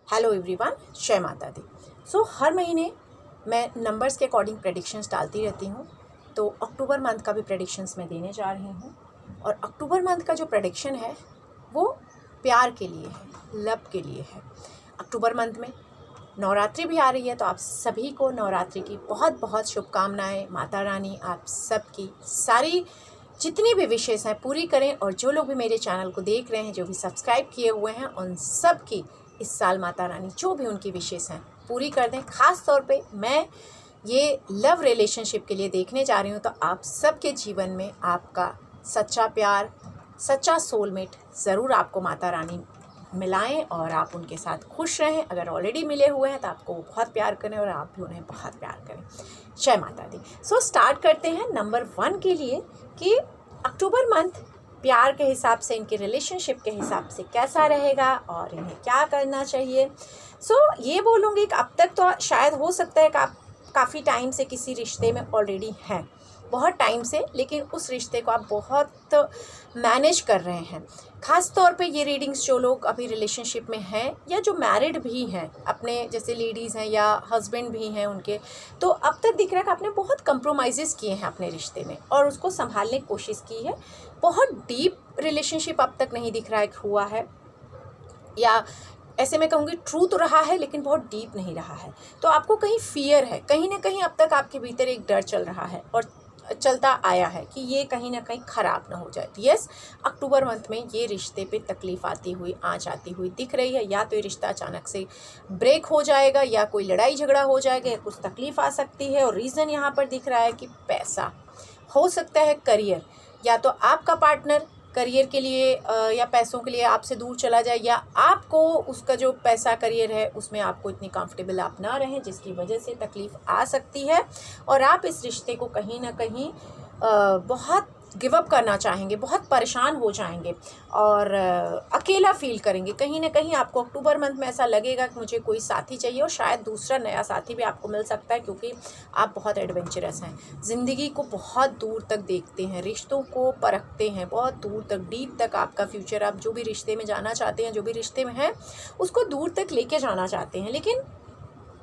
Hello everyone, जय माता दी। हर महीने मैं नंबर्स के अकॉर्डिंग प्रेडिक्शंस डालती रहती हूँ। तो अक्टूबर मंथ का भी प्रेडिक्शंस मैं देने जा रही हूँ। और अक्टूबर मंथ का जो प्रेडिक्शन है वो प्यार के लिए है, लव के लिए है। अक्टूबर मंथ में नवरात्रि भी आ रही है, तो आप सभी को नवरात्रि की बहुत बहुत शुभकामनाएँ। माता रानी आप सबकी सारी जितनी भी विशेष हैं पूरी करें। और जो लोग भी मेरे चैनल को देख रहे हैं, जो भी सब्सक्राइब किए हुए हैं, उन सब की इस साल माता रानी जो भी उनकी विशेष हैं पूरी कर दें। ख़ास तौर पे मैं ये लव रिलेशनशिप के लिए देखने जा रही हूँ। तो आप सबके जीवन में आपका सच्चा प्यार, सच्चा सोलमेट ज़रूर आपको माता रानी मिलाएं और आप उनके साथ खुश रहें। अगर ऑलरेडी मिले हुए हैं तो आपको बहुत प्यार करें और आप भी उन्हें बहुत प्यार करें। जय माता दी। स्टार्ट करते हैं नंबर 1 के लिए कि अक्टूबर मंथ प्यार के हिसाब से, इनके रिलेशनशिप के हिसाब से कैसा रहेगा और इन्हें क्या करना चाहिए। ये बोलूँगी कि अब तक तो शायद हो सकता है कि आप काफ़ी टाइम से किसी रिश्ते में ऑलरेडी हैं, बहुत टाइम से, लेकिन उस रिश्ते को आप बहुत मैनेज कर रहे हैं। ख़ास तौर पे ये रीडिंग्स जो लोग अभी रिलेशनशिप में हैं या जो मैरिड भी हैं, अपने जैसे लेडीज़ हैं या हस्बैंड भी हैं उनके, तो अब तक दिख रहा है कि आपने बहुत कंप्रोमाइज़ किए हैं अपने रिश्ते में और उसको संभालने की कोशिश की है। बहुत डीप रिलेशनशिप अब तक नहीं दिख रहा है हुआ है, या ऐसे मैं कहूँगी ट्रू तो रहा है लेकिन बहुत डीप नहीं रहा है। तो आपको कहीं फियर है, कहीं ना कहीं अब तक आपके भीतर एक डर चल रहा है और चलता आया है कि ये कहीं ना कहीं ख़राब ना हो जाए। यस, अक्टूबर मंथ में ये रिश्ते पे तकलीफ़ आती हुई, आँच आती हुई दिख रही है। या तो ये रिश्ता अचानक से ब्रेक हो जाएगा, या कोई लड़ाई झगड़ा हो जाएगा, या कुछ तकलीफ़ आ सकती है। और रीज़न यहाँ पर दिख रहा है कि पैसा हो सकता है, करियर, या तो आपका पार्टनर करियर के लिए या पैसों के लिए आपसे दूर चला जाए, या आपको उसका जो पैसा करियर है उसमें आपको इतनी कंफर्टेबल आप ना रहें, जिसकी वजह से तकलीफ़ आ सकती है। और आप इस रिश्ते को कहीं ना कहीं बहुत गिव अप करना चाहेंगे, बहुत परेशान हो जाएंगे और अकेला फील करेंगे। कहीं ना कहीं आपको अक्टूबर मंथ में ऐसा लगेगा कि मुझे कोई साथी चाहिए, और शायद दूसरा नया साथी भी आपको मिल सकता है, क्योंकि आप बहुत एडवेंचरस हैं, ज़िंदगी को बहुत दूर तक देखते हैं, रिश्तों को परखते हैं, बहुत दूर तक, डीप तक आपका फ्यूचर, आप जो भी रिश्ते में जाना चाहते हैं, जो भी रिश्ते में हैं, उसको दूर तक लेके जाना चाहते हैं। लेकिन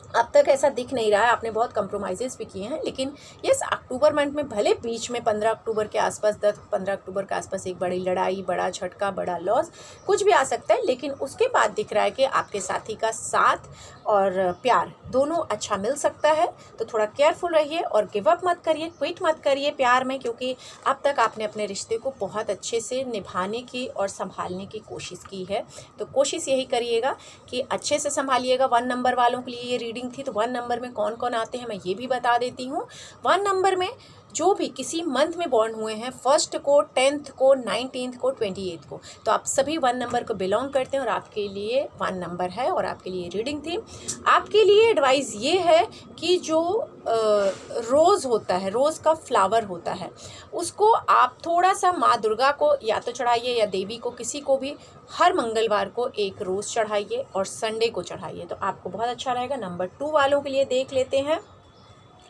अब तक ऐसा दिख नहीं रहा है। आपने बहुत कंप्रोमाइज़ भी किए हैं, लेकिन यस, अक्टूबर मंथ में भले बीच में 15 अक्टूबर के आसपास, 10-15 अक्टूबर के आसपास एक बड़ी लड़ाई, बड़ा झटका, बड़ा लॉस कुछ भी आ सकता है, लेकिन उसके बाद दिख रहा है कि आपके साथी का साथ और प्यार दोनों अच्छा मिल सकता है। तो थोड़ा केयरफुल रहिए और गिव अप मत करिए, क्विट मत करिए प्यार में, क्योंकि अब तक आपने अपने रिश्ते को बहुत अच्छे से निभाने की और संभालने की कोशिश की है। तो कोशिश यही करिएगा कि अच्छे से संभालिएगा। 1 नंबर वालों के लिए ये रीडिंग थी। तो 1 नंबर में कौन कौन आते हैं मैं ये भी बता देती हूँ। 1 नंबर में जो भी किसी मंथ में बॉर्न हुए हैं, 1 को, 10 को, 19 को, 28 को, तो आप सभी 1 नंबर को बिलोंग करते हैं और आपके लिए 1 नंबर है और आपके लिए रीडिंग थी। आपके लिए एडवाइस ये है कि जो रोज़ होता है, रोज़ का फ्लावर होता है, उसको आप थोड़ा सा माँ दुर्गा को या तो चढ़ाइए या देवी को, किसी को भी हर मंगलवार को एक रोज़ चढ़ाइए और संडे को चढ़ाइए, तो आपको बहुत अच्छा रहेगा। नंबर 2 वालों के लिए देख लेते हैं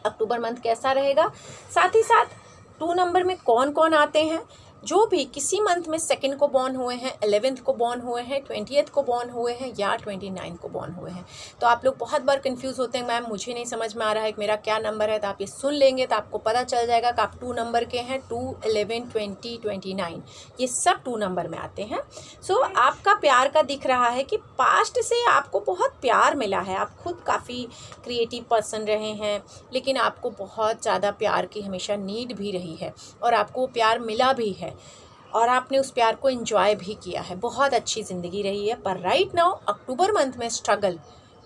अक्टूबर मंथ कैसा रहेगा। साथ ही साथ 2 नंबर में कौन कौन आते हैं, जो भी किसी मंथ में 2 को बॉर्न हुए हैं, 11 को बॉर्न हुए हैं, 20 को बॉर्न हुए हैं या 29 को बॉर्न हुए हैं। तो आप लोग बहुत बार कंफ्यूज होते हैं, मैम मुझे नहीं समझ में आ रहा है कि मेरा क्या नंबर है। तो आप ये सुन लेंगे तो आपको पता चल जाएगा कि आप 2 नंबर के हैं। 2, 11, 20, 29 ये सब 2 नंबर में आते हैं। आपका प्यार का दिख रहा है कि पास्ट से आपको बहुत प्यार मिला है, आप खुद काफ़ी क्रिएटिव पर्सन रहे हैं, लेकिन आपको बहुत ज़्यादा प्यार की हमेशा नीड भी रही है और आपको प्यार मिला भी है और आपने उस प्यार को एंजॉय भी किया है। बहुत अच्छी ज़िंदगी रही है। पर राइट नाउ अक्टूबर मंथ में स्ट्रगल,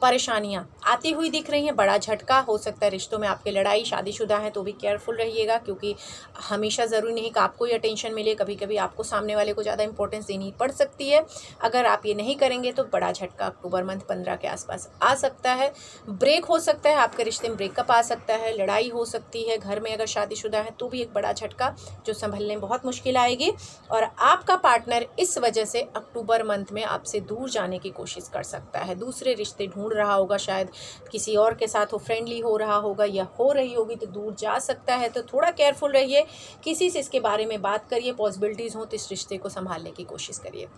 परेशानियाँ आती हुई दिख रही हैं। बड़ा झटका हो सकता है रिश्तों में, आपके लड़ाई, शादीशुदा हैं तो भी केयरफुल रहिएगा, क्योंकि हमेशा ज़रूरी नहीं कि आपको ही अटेंशन मिले, कभी कभी आपको सामने वाले को ज़्यादा इंपॉर्टेंस देनी पड़ सकती है। अगर आप ये नहीं करेंगे तो बड़ा झटका अक्टूबर मंथ 15 के आसपास आ सकता है। ब्रेक हो सकता है, आपके रिश्ते में ब्रेकअप आ सकता है, लड़ाई हो सकती है, घर में अगर शादीशुदा है तो भी एक बड़ा झटका जो संभलने में बहुत मुश्किल आएगी। और आपका पार्टनर इस वजह से अक्टूबर मंथ में आपसे दूर जाने की कोशिश कर सकता है, दूसरे रिश्ते ढूंढ रहा होगा, शायद किसी और के साथ वो फ्रेंडली हो रहा होगा या हो रही होगी, तो दूर जा सकता है। तो थोड़ा केयरफुल रहिए, किसी से इसके बारे में बात करिए, पॉसिबिलिटीज़ हो तो इस रिश्ते को संभालने की कोशिश करिए।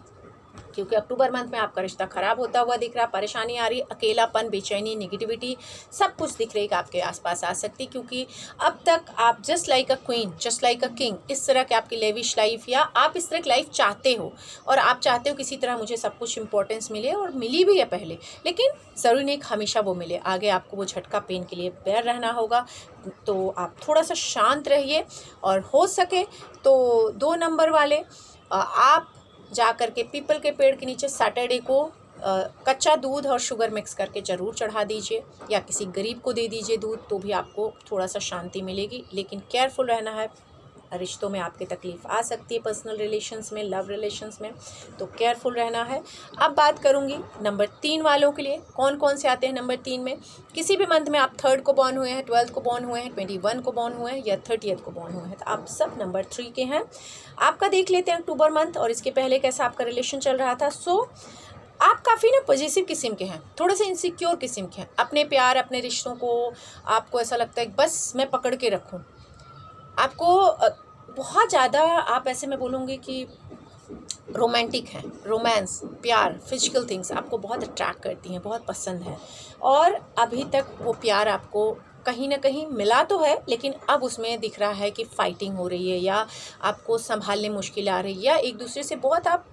क्योंकि अक्टूबर मंथ में आपका रिश्ता ख़राब होता हुआ दिख रहा, परेशानी आ रही, अकेलापन, बेचैनी, नेगेटिविटी सब कुछ दिख रही कि आपके आसपास आ सकती, क्योंकि अब तक आप just like a queen, just like a king, इस तरह के आपकी लेविश लाइफ या आप इस तरह की लाइफ चाहते हो, और आप चाहते हो किसी तरह मुझे सब कुछ इंपॉर्टेंस मिले, और मिली भी है पहले, लेकिन ज़रूरी नहीं हमेशा वो मिले, आगे आपको वो झटका पेन के लिए बेयर रहना होगा। तो आप थोड़ा सा शांत रहिए, और हो सके तो 2 नंबर वाले आप जा कर के पीपल के पेड़ के नीचे सैटरडे को कच्चा दूध और शुगर मिक्स करके ज़रूर चढ़ा दीजिए, या किसी गरीब को दे दीजिए दूध, तो भी आपको थोड़ा सा शांति मिलेगी। लेकिन केयरफुल रहना है, रिश्तों में आपकी तकलीफ़ आ सकती है, पर्सनल रिलेशंस में, लव रिलेशंस में, तो केयरफुल रहना है। अब बात करूंगी नंबर 3 वालों के लिए, कौन कौन से आते हैं नंबर 3 में। किसी भी मंथ में आप 3rd को बॉर्न हुए हैं, 12th को बॉर्न हुए हैं, 21 को बॉर्न हुए हैं, या 30th को बॉर्न हुए हैं, तो आप सब नंबर 3 के हैं। आपका देख लेते हैं अक्टूबर मंथ और इसके पहले कैसा आपका रिलेशन चल रहा था। आप काफ़ी ना पॉजिटिव किस्म के हैं, थोड़े से इनसिक्योर किस्म के हैं, अपने प्यार, अपने रिश्तों को आपको ऐसा लगता है बस मैं पकड़ के रखूं। आपको बहुत ज़्यादा, आप ऐसे में बोलूँगी कि रोमांटिक हैं, रोमांस, प्यार, फिजिकल थिंग्स आपको बहुत अट्रैक्ट करती हैं, बहुत पसंद है, और अभी तक वो प्यार आपको कहीं ना कहीं मिला तो है, लेकिन अब उसमें दिख रहा है कि फाइटिंग हो रही है, या आपको संभालने मुश्किल आ रही है, या एक दूसरे से बहुत आप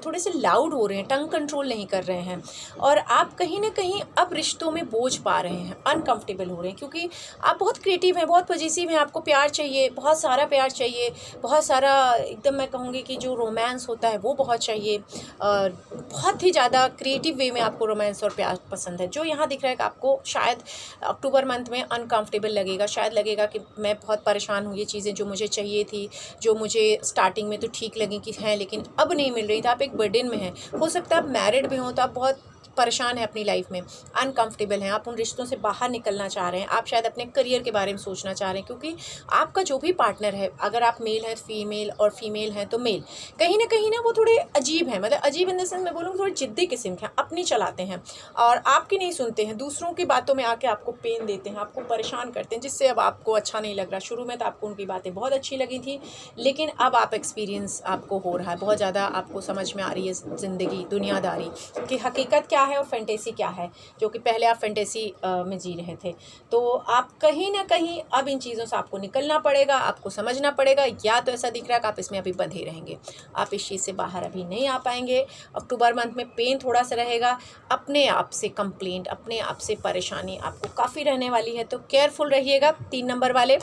थोड़े से लाउड हो रहे हैं, टंग कंट्रोल नहीं कर रहे हैं, और आप कहीं ना कहीं अब रिश्तों में बोझ पा रहे हैं, अनकंफर्टेबल हो रहे हैं, क्योंकि आप बहुत क्रिएटिव हैं, बहुत पॉजिटिव हैं, आपको प्यार चाहिए, बहुत सारा प्यार चाहिए, बहुत सारा, एकदम मैं कहूँगी कि जो रोमांस होता है वो बहुत चाहिए, बहुत ही ज़्यादा क्रिएटिव वे में आपको रोमांस और प्यार पसंद है। जो यहाँ दिख रहा है कि आपको शायद अक्टूबर मंथ में अनकंफर्टेबल लगेगा, शायद लगेगा कि मैं बहुत परेशान हूँ, ये चीज़ें जो मुझे चाहिए थी, जो मुझे स्टार्टिंग में तो ठीक लगी कि हैं, लेकिन अब नहीं मिल रही, आप एक बर्डन में हैं। हो सकता है आप मैरिड भी हों तो आप बहुत परेशान हैं अपनी लाइफ में, अनकंफर्टेबल हैं, आप उन रिश्तों से बाहर निकलना चाह रहे हैं, आप शायद अपने करियर के बारे में सोचना चाह रहे हैं, क्योंकि आपका जो भी पार्टनर है, अगर आप मेल हैं फीमेल, और फीमेल हैं तो मेल, कहीं ना वो थोड़े अजीब हैं, मतलब अजीब इन द सेंस मैं बोलूँगी थोड़े जिद्दी किस्म के हैं, अपनी चलाते हैं और आपकी नहीं सुनते हैं, दूसरों की बातों में आके आपको पेन देते हैं, आपको परेशान करते हैं, जिससे अब आपको अच्छा नहीं लग रहा। शुरू में तो आपको उनकी बातें बहुत अच्छी लगी थी, लेकिन अब आप एक्सपीरियंस आपको हो रहा है, बहुत ज़्यादा आपको समझ में आ रही है ज़िंदगी, दुनियादारी की हकीकत क्या है और फैंटेसी क्या है, जो कि पहले आप फैंटेसी में जी रहे थे। तो आप कहीं ना कहीं अब इन चीज़ों से आपको निकलना पड़ेगा, आपको समझना पड़ेगा, या तो ऐसा दिख रहा है कि आप इसमें अभी बंधे रहेंगे, आप इस चीज़ से बाहर अभी नहीं आ पाएंगे। अक्टूबर मंथ में पेन थोड़ा सा रहेगा, अपने आप से कंप्लेंट, अपने आप से परेशानी आपको काफ़ी रहने वाली है, तो केयरफुल रहिएगा। 3 नंबर वाले,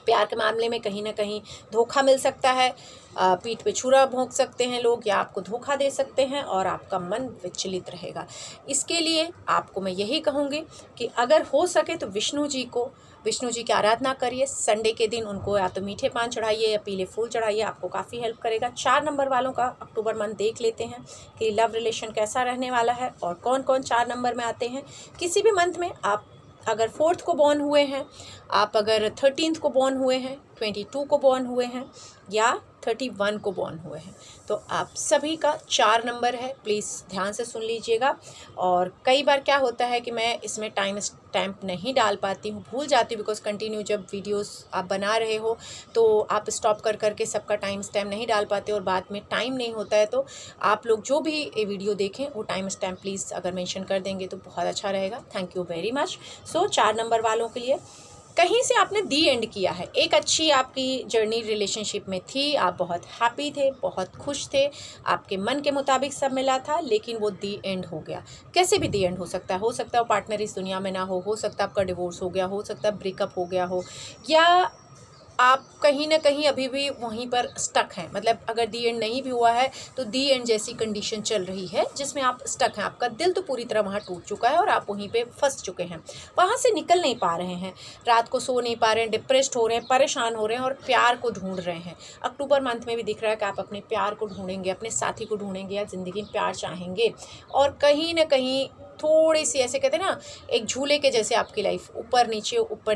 प्यार के मामले में कहीं ना कहीं धोखा मिल सकता है, पीठ पे छुरा भोंक सकते हैं लोग, या आपको धोखा दे सकते हैं, और आपका मन विचलित रहेगा। इसके लिए आपको मैं यही कहूँगी कि अगर हो सके तो विष्णु जी की आराधना करिए, संडे के दिन उनको या तो मीठे पान चढ़ाइए या पीले फूल चढ़ाइए, आपको काफ़ी हेल्प करेगा। 4 नंबर वालों का अक्टूबर मंथ देख लेते हैं कि लव रिलेशन कैसा रहने वाला है, और कौन कौन 4 नंबर में आते हैं। किसी भी मंथ में आप अगर 4th को बॉर्न हुए हैं, आप अगर 13th को बॉर्न हुए हैं, 22 को बॉर्न हुए हैं, या 31 को बॉर्न हुए हैं, तो आप सभी का 4 नंबर है, प्लीज़ ध्यान से सुन लीजिएगा। और कई बार क्या होता है कि मैं इसमें टाइम स्टैम्प नहीं डाल पाती हूँ, भूल जाती हूँ, बिकॉज कंटिन्यू जब वीडियोस आप बना रहे हो तो आप स्टॉप कर करके सबका टाइम स्टैम्प नहीं डाल पाते, और बाद में टाइम नहीं होता है। तो आप लोग जो भी ये वीडियो देखें वो टाइम स्टैम्प प्लीज़ अगर मेंशन कर देंगे तो बहुत अच्छा रहेगा। Thank you very much. 4 number वालों के लिए कहीं से आपने दी एंड किया है, एक अच्छी आपकी जर्नी रिलेशनशिप में थी, आप बहुत हैप्पी थे, बहुत खुश थे, आपके मन के मुताबिक सब मिला था, लेकिन वो दी एंड हो गया। कैसे भी दी एंड हो सकता है, वो पार्टनर इस दुनिया में ना हो सकता है आपका डिवोर्स हो गया, हो सकता है ब्रेकअप हो गया हो, या आप कहीं ना कहीं अभी भी वहीं पर स्टक हैं, मतलब अगर दी एंड नहीं भी हुआ है तो दी एंड जैसी कंडीशन चल रही है जिसमें आप स्टक हैं, आपका दिल तो पूरी तरह वहाँ टूट चुका है और आप वहीं पे फंस चुके हैं, वहाँ से निकल नहीं पा रहे हैं, रात को सो नहीं पा रहे हैं, डिप्रेस्ड हो रहे हैं, परेशान हो रहे हैं, और प्यार को ढूंढ रहे हैं। अक्टूबर मंथ में भी दिख रहा है कि आप अपने प्यार को ढूंढेंगे, अपने साथी को ढूंढेंगे, या ज़िंदगी में प्यार चाहेंगे, और कहीं ना कहीं थोड़ी सी ऐसे कहते हैं ना, एक झूले के जैसे आपकी लाइफ ऊपर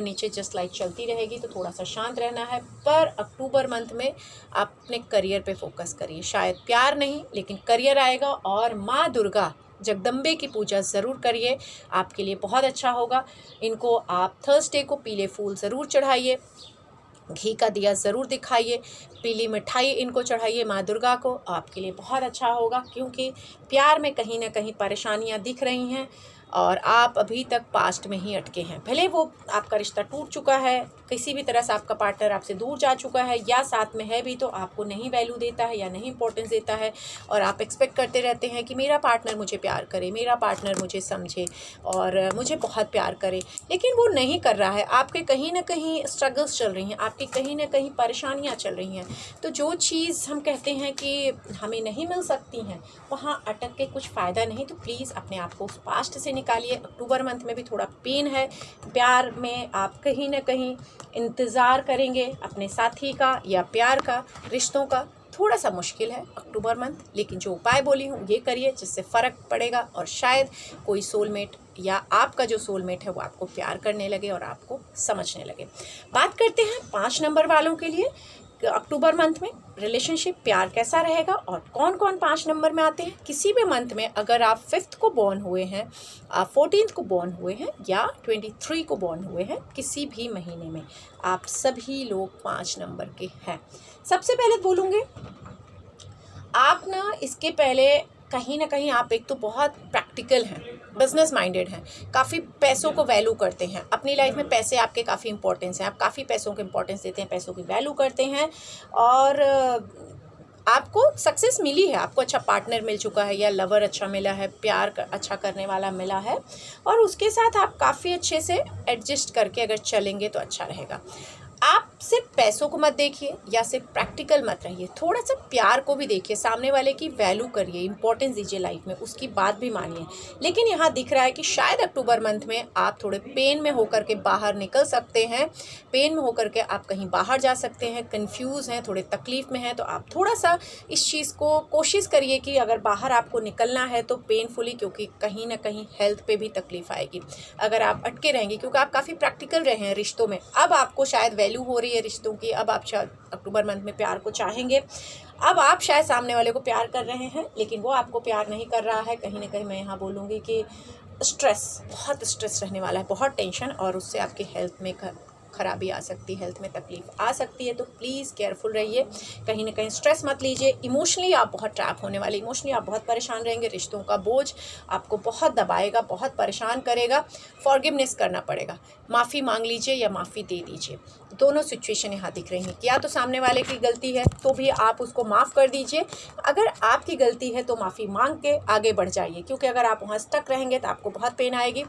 नीचे जस्ट लाइक चलती रहेगी, तो थोड़ा सा शांत रहना है। पर अक्टूबर मंथ में आप अपने करियर पे फोकस करिए, शायद प्यार नहीं लेकिन करियर आएगा, और माँ दुर्गा जगदम्बे की पूजा ज़रूर करिए, आपके लिए बहुत अच्छा होगा। इनको आप थर्सडे को पीले फूल ज़रूर चढ़ाइए, घी का दिया ज़रूर दिखाइए, पीली मिठाई इनको चढ़ाइए माँ दुर्गा को, आपके लिए बहुत अच्छा होगा। क्योंकि प्यार में कहीं ना कहीं परेशानियाँ दिख रही हैं और आप अभी तक पास्ट में ही अटके हैं। भले वो आपका रिश्ता टूट चुका है, किसी भी तरह से आपका पार्टनर आपसे दूर जा चुका है या साथ में है भी तो आपको नहीं वैल्यू देता है या नहीं इंपॉर्टेंस देता है, और आप एक्सपेक्ट करते रहते हैं कि मेरा पार्टनर मुझे प्यार करे, मेरा पार्टनर मुझे समझे और मुझे बहुत प्यार करे, लेकिन वो नहीं कर रहा है। आपके कहीं ना कहीं स्ट्रगल्स चल रही हैं, आपकी कहीं ना कहीं परेशानियाँ चल रही हैं। तो जो चीज़ हम कहते हैं कि हमें नहीं मिल सकती हैं, वहाँ अटक के कुछ फ़ायदा नहीं। तो प्लीज़ अपने आप को उस पास्ट से निकालिए। अक्टूबर मंथ में भी थोड़ा पेन है, प्यार में आप कहीं ना कहीं इंतज़ार करेंगे अपने साथी का या प्यार का, रिश्तों का थोड़ा सा मुश्किल है अक्टूबर मंथ, लेकिन जो उपाय बोली हूँ ये करिए जिससे फ़र्क पड़ेगा और शायद कोई सोलमेट या आपका जो सोलमेट है वो आपको प्यार करने लगे और आपको समझने लगे। बात करते हैं 5 नंबर वालों के लिए अक्टूबर मंथ में रिलेशनशिप प्यार कैसा रहेगा और कौन कौन 5 नंबर में आते हैं। किसी भी मंथ में अगर आप 5th को बॉर्न हुए हैं, 14th को बॉर्न हुए हैं या 23 को बॉर्न हुए हैं, किसी भी महीने में आप सभी लोग 5 नंबर के हैं। सबसे पहले बोलूँगी आप ना इसके पहले कहीं ना कहीं आप एक तो बहुत प्रैक्टिकल हैं, बिजनेस माइंडेड हैं, काफ़ी पैसों को वैल्यू करते हैं, अपनी लाइफ में पैसे आपके काफ़ी इंपॉर्टेंस हैं, आप काफ़ी पैसों को इंपॉर्टेंस देते हैं, पैसों की वैल्यू करते हैं और आपको सक्सेस मिली है, आपको अच्छा पार्टनर मिल चुका है या लवर अच्छा मिला है, प्यार अच्छा करने वाला मिला है और उसके साथ आप काफ़ी अच्छे से एडजस्ट करके अगर चलेंगे तो अच्छा रहेगा। आप सिर्फ पैसों को मत देखिए या सिर्फ प्रैक्टिकल मत रहिए, थोड़ा सा प्यार को भी देखिए, सामने वाले की वैल्यू करिए, इंपॉर्टेंस दीजिए लाइफ में, उसकी बात भी मानिए। लेकिन यहाँ दिख रहा है कि शायद अक्टूबर मंथ में आप थोड़े पेन में होकर के बाहर निकल सकते हैं, पेन में होकर के आप कहीं बाहर जा सकते हैं, कंफ्यूज हैं, थोड़े तकलीफ़ में हैं, तो आप थोड़ा सा इस चीज़ को कोशिश करिए कि अगर बाहर आपको निकलना है तो पेनफुली, क्योंकि कहीं ना कहीं हेल्थ पे भी तकलीफ़ आएगी अगर आप अटके रहेंगे, क्योंकि आप काफ़ी प्रैक्टिकल रहे हैं रिश्तों में। अब आपको शायद वैल्यू हो रही है रिश्तों की, अब आप शायद अक्टूबर मंथ में प्यार को चाहेंगे, अब आप शायद सामने वाले को प्यार कर रहे हैं लेकिन वो आपको प्यार नहीं कर रहा है। कहीं ना कहीं मैं यहाँ बोलूँगी कि बहुत स्ट्रेस रहने वाला है, बहुत टेंशन, और उससे आपकी हेल्थ में खराबी आ सकती है, हेल्थ में तकलीफ आ सकती है। तो प्लीज़ केयरफुल रहिए, कहीं ना कहीं स्ट्रेस मत लीजिए। इमोशनली आप बहुत ट्रैप होने वाले, इमोशनली आप बहुत परेशान रहेंगे, रिश्तों का बोझ आपको बहुत दबाएगा, बहुत परेशान करेगा। फॉरगिवनेस करना पड़ेगा, माफ़ी मांग लीजिए या माफ़ी दे दीजिए, दोनों सिचुएशन यहाँ दिख रही हैं। या तो सामने वाले की गलती है तो भी आप उसको माफ़ कर दीजिए, अगर आपकी गलती है तो माफ़ी मांग के आगे बढ़ जाइए, क्योंकि अगर आप वहाँ स्टक रहेंगे तो आपको बहुत पेन आएगी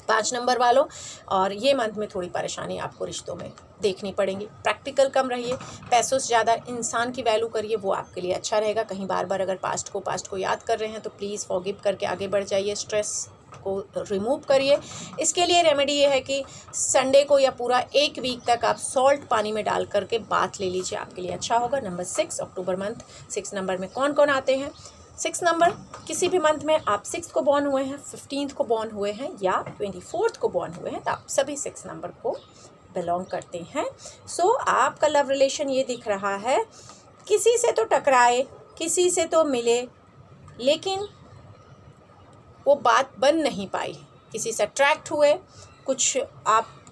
5 नंबर वालों। और ये मंथ में थोड़ी परेशानी आपको रिश्तों में देखनी पड़ेंगी। प्रैक्टिकल कम रहिए, पैसों से ज़्यादा इंसान की वैल्यू करिए, वो आपके लिए अच्छा रहेगा। कहीं बार बार अगर पास्ट को याद कर रहे हैं तो प्लीज़ फॉरगिव करके आगे बढ़ जाइए, स्ट्रेस को रिमूव करिए। इसके लिए रेमेडी ये है कि संडे को या पूरा 1 वीक तक आप सॉल्ट पानी में डाल करके बाथ ले लीजिए, आपके लिए अच्छा होगा। नंबर 6 अक्टूबर मंथ 6 नंबर में कौन कौन आते हैं। 6 नंबर किसी भी मंथ में आप 6 को बॉर्न हुए हैं, 15th को बॉर्न हुए हैं या 24th को बॉर्न हुए हैं तो आप सभी 6 नंबर को बिलोंग करते हैं। सो आपका लव रिलेशन ये दिख रहा है, किसी से तो टकराए, किसी से तो मिले, लेकिन वो बात बन नहीं पाई, किसी से अट्रैक्ट हुए,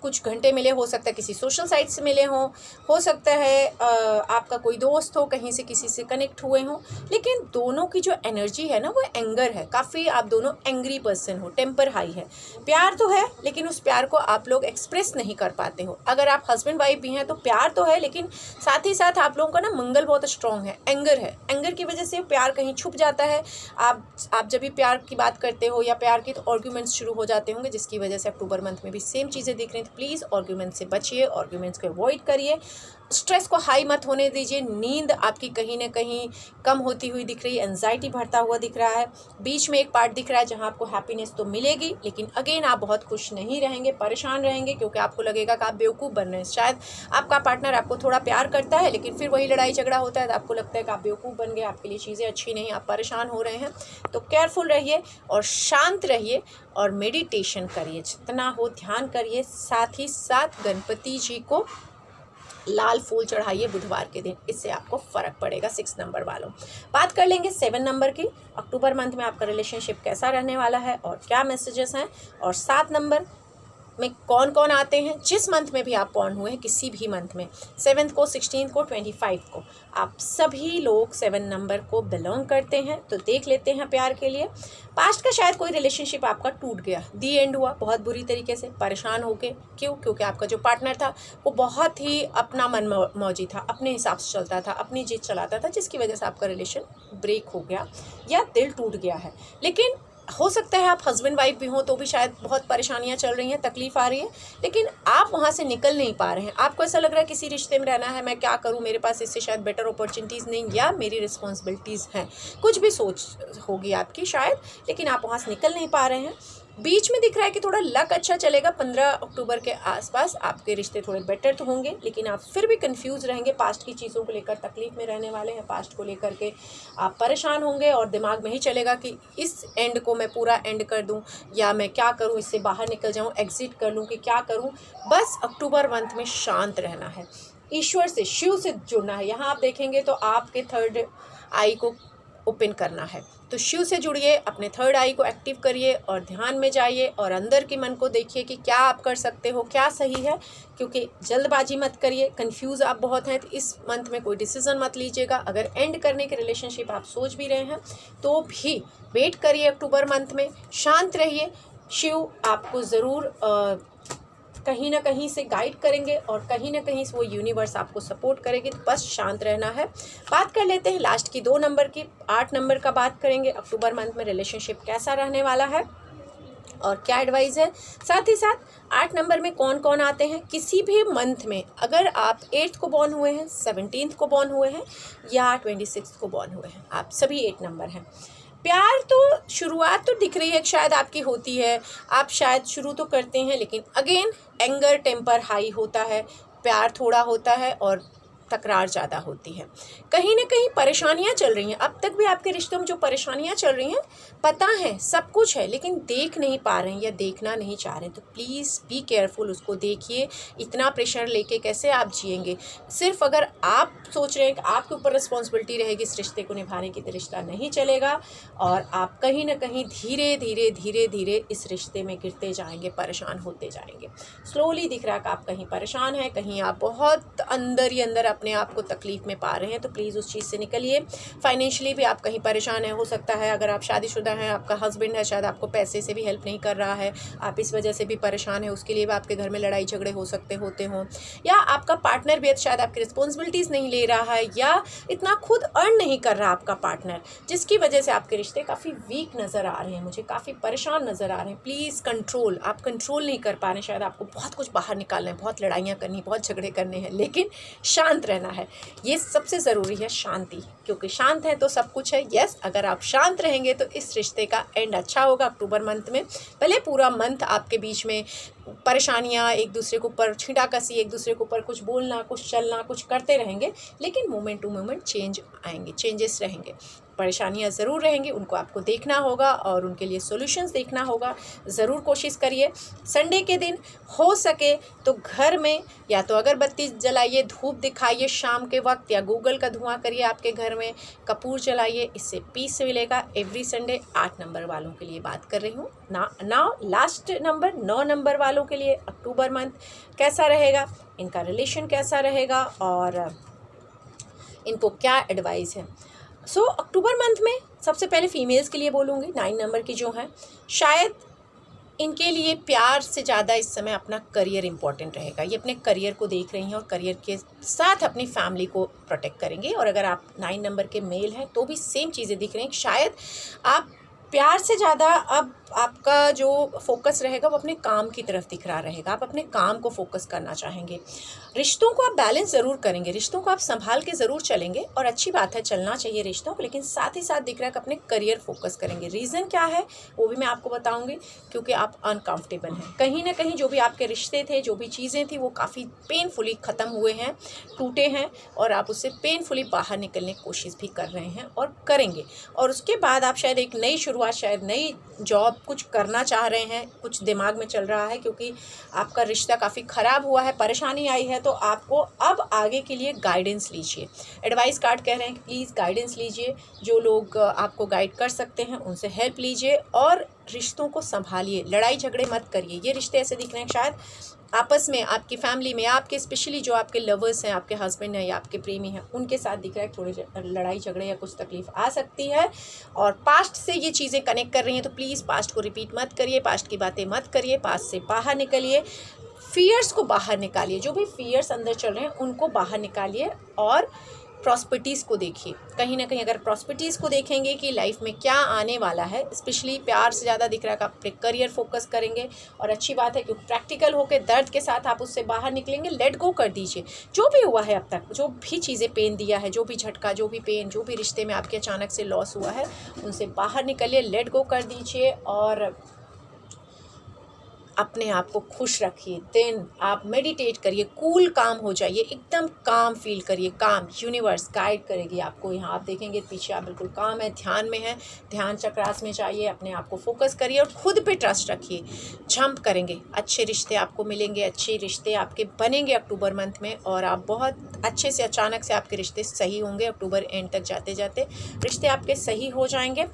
कुछ घंटे मिले, हो सकता है किसी सोशल साइट से मिले हों, हो सकता है आपका कोई दोस्त हो, कहीं से किसी से कनेक्ट हुए हों, लेकिन दोनों की जो एनर्जी है ना वो एंगर है, काफ़ी आप दोनों एंग्री पर्सन हो, टेम्पर हाई है। प्यार तो है लेकिन उस प्यार को आप लोग एक्सप्रेस नहीं कर पाते हो। अगर आप हस्बैंड वाइफ भी हैं तो प्यार तो है, लेकिन साथ ही साथ आप लोगों का ना मंगल बहुत स्ट्रॉन्ग है, एंगर है, एंगर की वजह से प्यार कहीं छुप जाता है। आप जब भी प्यार की बात करते हो या प्यार की, तो आर्ग्यूमेंट्स शुरू हो जाते होंगे, जिसकी वजह से अक्टूबर मंथ में भी सेम चीज़ें दिख रही हैं। प्लीज़ आर्ग्यूमेंट से बचिए, आर्ग्यूमेंट्स को अवॉइड करिए, स्ट्रेस को हाई मत होने दीजिए। नींद आपकी कहीं ना कहीं कम होती हुई दिख रही है, एंजाइटी बढ़ता हुआ दिख रहा है। बीच में एक पार्ट दिख रहा है जहां आपको हैप्पीनेस तो मिलेगी, लेकिन अगेन आप बहुत खुश नहीं रहेंगे, परेशान रहेंगे, क्योंकि आपको लगेगा कि आप बेवकूफ़ बन रहे हैं। शायद आपका पार्टनर आपको थोड़ा प्यार करता है लेकिन फिर वही लड़ाई झगड़ा होता है तो आपको लगता है कि आप बेवकूफ़ बन गए, आपके लिए चीज़ें अच्छी नहीं, आप परेशान हो रहे हैं। तो केयरफुल रहिए और शांत रहिए और मेडिटेशन करिए, जितना हो ध्यान करिए। साथ ही साथ गणपति जी को लाल फूल चढ़ाइए बुधवार के दिन, इससे आपको फ़र्क पड़ेगा। 6 नंबर वालों, बात कर लेंगे 7 नंबर की। अक्टूबर मंथ में आपका रिलेशनशिप कैसा रहने वाला है और क्या मैसेजेस हैं। और 7 नंबर में कौन कौन आते हैं, जिस मंथ में भी आप बॉर्न हुए हैं, किसी भी मंथ में 7 को, 16 को, 25 को, आप सभी लोग 7 नंबर को बिलोंग करते हैं। तो देख लेते हैं प्यार के लिए। पास्ट का शायद कोई रिलेशनशिप आपका टूट गया, दी एंड हुआ, बहुत बुरी तरीके से परेशान हो गए। क्यों? क्योंकि आपका जो पार्टनर था वो बहुत ही अपना मन मौजी था, अपने हिसाब से चलता था, अपनी जिद चलाता था, जिसकी वजह से आपका रिलेशन ब्रेक हो गया या दिल टूट गया है। लेकिन हो सकता है आप हस्बैंड वाइफ भी हों तो भी शायद बहुत परेशानियां चल रही हैं, तकलीफ आ रही है, लेकिन आप वहां से निकल नहीं पा रहे हैं। आपको ऐसा लग रहा है किसी रिश्ते में रहना है, मैं क्या करूं, मेरे पास इससे शायद बेटर अपॉर्चुनिटीज़ नहीं, या मेरी रिस्पॉन्सिबिलिटीज़ हैं, कुछ भी सोच होगी आपकी शायद, लेकिन आप वहां से निकल नहीं पा रहे हैं। बीच में दिख रहा है कि थोड़ा लक अच्छा चलेगा, 15 अक्टूबर के आसपास आपके रिश्ते थोड़े बेटर तो होंगे, लेकिन आप फिर भी कंफ्यूज रहेंगे, पास्ट की चीज़ों को लेकर तकलीफ में रहने वाले हैं, पास्ट को लेकर के आप परेशान होंगे और दिमाग में ही चलेगा कि इस एंड को मैं पूरा एंड कर दूं, या मैं क्या करूं, इससे बाहर निकल जाऊं, एग्जिट कर लूं, कि क्या करूं। बस अक्टूबर मंथ में शांत रहना है, ईश्वर से, शिव से जुड़ना है। यहाँ आप देखेंगे तो आपके थर्ड आई को ओपन करना है, तो शिव से जुड़िए, अपने थर्ड आई को एक्टिव करिए और ध्यान में जाइए और अंदर के मन को देखिए कि क्या आप कर सकते हो, क्या सही है। क्योंकि जल्दबाजी मत करिए, कंफ्यूज आप बहुत हैं, तो इस मंथ में कोई डिसीजन मत लीजिएगा। अगर एंड करने के रिलेशनशिप आप सोच भी रहे हैं तो भी वेट करिए, अक्टूबर मंथ में शांत रहिए। शिव आपको ज़रूर कहीं ना कहीं से गाइड करेंगे और कहीं ना कहीं से वो यूनिवर्स आपको सपोर्ट करेगी, तो बस शांत रहना है। बात कर लेते हैं लास्ट की 2 नंबर की, 8 नंबर का बात करेंगे। अक्टूबर मंथ में रिलेशनशिप कैसा रहने वाला है और क्या एडवाइस है, साथ ही साथ 8 नंबर में कौन कौन आते हैं। किसी भी मंथ में अगर आप 8th को बॉर्न हुए हैं, 17th को बॉर्न हुए हैं या 26th को बॉर्न हुए हैं, आप सभी 8 नंबर हैं। प्यार तो शुरुआत तो दिख रही है शायद आपकी होती है, आप शायद शुरू तो करते हैं, लेकिन अगेन एंगर, टेम्पर हाई होता है, प्यार थोड़ा होता है और तकरार ज़्यादा होती है। कहीं ना कहीं परेशानियां चल रही हैं, अब तक भी आपके रिश्तों में जो परेशानियां चल रही हैं, पता है सब कुछ है, लेकिन देख नहीं पा रहे हैं या देखना नहीं चाह रहे हैं, तो प्लीज़ बी केयरफुल, उसको देखिए। इतना प्रेशर लेके कैसे आप जिएंगे? सिर्फ अगर आप सोच रहे हैं कि आपके ऊपर रिस्पॉन्सिबिलिटी रहेगी इस रिश्ते को निभाने की, तो रिश्ता नहीं चलेगा और आप कहीं ना कहीं धीरे धीरे धीरे धीरे इस रिश्ते में गिरते जाएंगे, परेशान होते जाएंगे। स्लोली दिख रहा है कि आप कहीं परेशान हैं, कहीं आप बहुत अंदर ही अंदर अपने आप को तकलीफ में पा रहे हैं, तो प्लीज़ उस चीज़ से निकलिए। फाइनेंशियली भी आप कहीं परेशान हैं, हो सकता है अगर आप शादीशुदा हैं, आपका हस्बैंड है, शायद आपको पैसे से भी हेल्प नहीं कर रहा है, आप इस वजह से भी परेशान है, उसके लिए भी आपके घर में लड़ाई झगड़े होते हों, या आपका पार्टनर भी शायद आपकी रिस्पॉन्सिबिलिटीज़ नहीं ले रहा है, या इतना खुद अर्न नहीं कर रहा आपका पार्टनर, जिसकी वजह से आपके रिश्ते काफ़ी वीक नज़र आ रहे हैं, मुझे काफ़ी परेशान नज़र आ रहे हैं। प्लीज़ कंट्रोल, आप कंट्रोल नहीं कर पा रहे, शायद आपको बहुत कुछ बाहर निकालना है, बहुत लड़ाइयाँ करनी, बहुत झगड़े करने हैं, लेकिन शांत रहना है। ये सबसे ज़रूरी है, शांति, क्योंकि शांत है तो सब कुछ है। यस, अगर आप शांत रहेंगे तो इस रिश्ते का एंड अच्छा होगा अक्टूबर मंथ में। भले पूरा मंथ आपके बीच में परेशानियाँ, एक दूसरे के ऊपर छींटाकसी, एक दूसरे के ऊपर कुछ बोलना, कुछ चलना, कुछ करते रहेंगे, लेकिन मोमेंट टू मोमेंट चेंज आएंगे, चेंजेस रहेंगे। परेशानियाँ ज़रूर रहेंगी, उनको आपको देखना होगा और उनके लिए सॉल्यूशंस देखना होगा। ज़रूर कोशिश करिए संडे के दिन हो सके तो घर में या तो अगरबत्ती जलाइए, धूप दिखाइए शाम के वक्त, या गूगल का धुआं करिए आपके घर में, कपूर जलाइए, इससे पीस मिलेगा। एवरी संडे 8 नंबर वालों के लिए बात कर रही हूँ ना लास्ट नंबर 9 नंबर वालों के लिए अक्टूबर मंथ कैसा रहेगा, इनका रिलेशन कैसा रहेगा और इनको क्या एडवाइस है। सो अक्टूबर मंथ में सबसे पहले फीमेल्स के लिए बोलूँगी, 9 नंबर की जो हैं, शायद इनके लिए प्यार से ज़्यादा इस समय अपना करियर इम्पॉर्टेंट रहेगा। ये अपने करियर को देख रही हैं और करियर के साथ अपनी फैमिली को प्रोटेक्ट करेंगे। और अगर आप 9 नंबर के मेल हैं तो भी सेम चीज़ें दिख रही हैं। शायद आप प्यार से ज़्यादा अब आपका जो फोकस रहेगा वो अपने काम की तरफ दिख रहा रहेगा, आप अपने काम को फोकस करना चाहेंगे। रिश्तों को आप बैलेंस ज़रूर करेंगे, रिश्तों को आप संभाल के ज़रूर चलेंगे और अच्छी बात है, चलना चाहिए रिश्तों को, लेकिन साथ ही साथ दिख रहा है कि अपने करियर फोकस करेंगे। रीज़न क्या है वो भी मैं आपको बताऊंगी, क्योंकि आप अनकंफर्टेबल हैं। कहीं ना कहीं जो भी आपके रिश्ते थे, जो भी चीज़ें थी, वो काफ़ी पेनफुली ख़त्म हुए हैं, टूटे हैं, और आप उससे पेनफुली बाहर निकलने की कोशिश भी कर रहे हैं और करेंगे। और उसके बाद आप शायद एक नई शुरुआत, शायद नई जॉब कुछ करना चाह रहे हैं, कुछ दिमाग में चल रहा है, क्योंकि आपका रिश्ता काफ़ी ख़राब हुआ है, परेशानी आई है, तो आपको अब आगे के लिए गाइडेंस लीजिए। एडवाइस कार्ड कह रहे हैं कि प्लीज़ गाइडेंस लीजिए, जो लोग आपको गाइड कर सकते हैं उनसे हेल्प लीजिए और रिश्तों को संभालिए, लड़ाई झगड़े मत करिए। ये रिश्ते ऐसे दिख रहे हैं शायद आपस में, आपकी फैमिली में, आपके स्पेशली जो आपके लवर्स हैं, आपके हस्बैंड हैं या आपके प्रेमी हैं, उनके साथ दिख रहा है थोड़े लड़ाई झगड़े या कुछ तकलीफ आ सकती है। और पास्ट से ये चीज़ें कनेक्ट कर रही हैं, तो प्लीज़ पास्ट को रिपीट मत करिए, पास्ट की बातें मत करिए, पास्ट से बाहर निकलिए, फियर्स को बाहर निकालिए। जो भी फियर्स अंदर चल रहे हैं उनको बाहर निकालिए और प्रॉस्पेरिटीज़ को देखिए। कहीं ना कहीं अगर प्रॉस्पेरिटीज़ को देखेंगे कि लाइफ में क्या आने वाला है, स्पेशली प्यार से ज़्यादा दिख रहा है कि आप अपने करियर फोकस करेंगे। और अच्छी बात है कि प्रैक्टिकल होकर दर्द के साथ आप उससे बाहर निकलेंगे। लेट गो कर दीजिए जो भी हुआ है अब तक, जो भी चीज़ें पेन दिया है, जो भी झटका, जो भी पेन, जो भी रिश्ते में आपके अचानक से लॉस हुआ है, उनसे बाहर निकलिए, लेट गो कर दीजिए और अपने आप को खुश रखिए। देन आप मेडिटेट करिए, कूल काम हो जाइए, एकदम काम फील करिए, काम। यूनिवर्स गाइड करेगी आपको। यहाँ आप देखेंगे पीछे आप बिल्कुल काम है, ध्यान में है, ध्यान चक्रास में जाइए, अपने आप को फोकस करिए और खुद पे ट्रस्ट रखिए। जंप करेंगे, अच्छे रिश्ते आपको मिलेंगे, अच्छे रिश्ते आपके बनेंगे अक्टूबर मंथ में और आप बहुत अच्छे से, अचानक से आपके रिश्ते सही होंगे। अक्टूबर एंड तक जाते जाते रिश्ते आपके सही हो जाएंगे।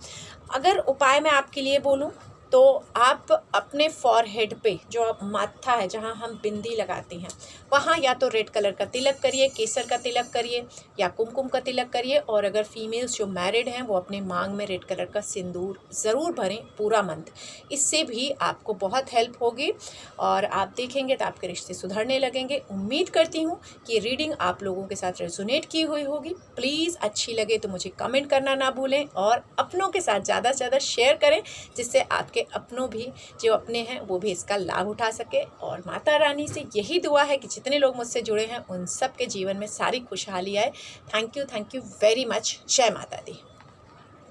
अगर उपाय मैं आपके लिए बोलूँ तो आप अपने फॉरहेड पे, जो आप माथा है जहाँ हम बिंदी लगाते हैं, वहाँ या तो रेड कलर का तिलक करिए, केसर का तिलक करिए या कुमकुम का तिलक करिए। और अगर फीमेल्स जो मैरिड हैं वो अपने मांग में रेड कलर का सिंदूर ज़रूर भरें पूरा मंथ। इससे भी आपको बहुत हेल्प होगी और आप देखेंगे तो आपके रिश्ते सुधरने लगेंगे। उम्मीद करती हूँ कि रीडिंग आप लोगों के साथ रेजोनेट की हुई होगी। प्लीज़ अच्छी लगे तो मुझे कमेंट करना ना भूलें और अपनों के साथ ज़्यादा से ज़्यादा शेयर करें, जिससे आपके अपनों भी, जो अपने हैं वो भी इसका लाभ उठा सके। और माता रानी से यही दुआ है कि जितने लोग मुझसे जुड़े हैं उन सब के जीवन में सारी खुशहाली आए। Thank you very much. जय माता दी।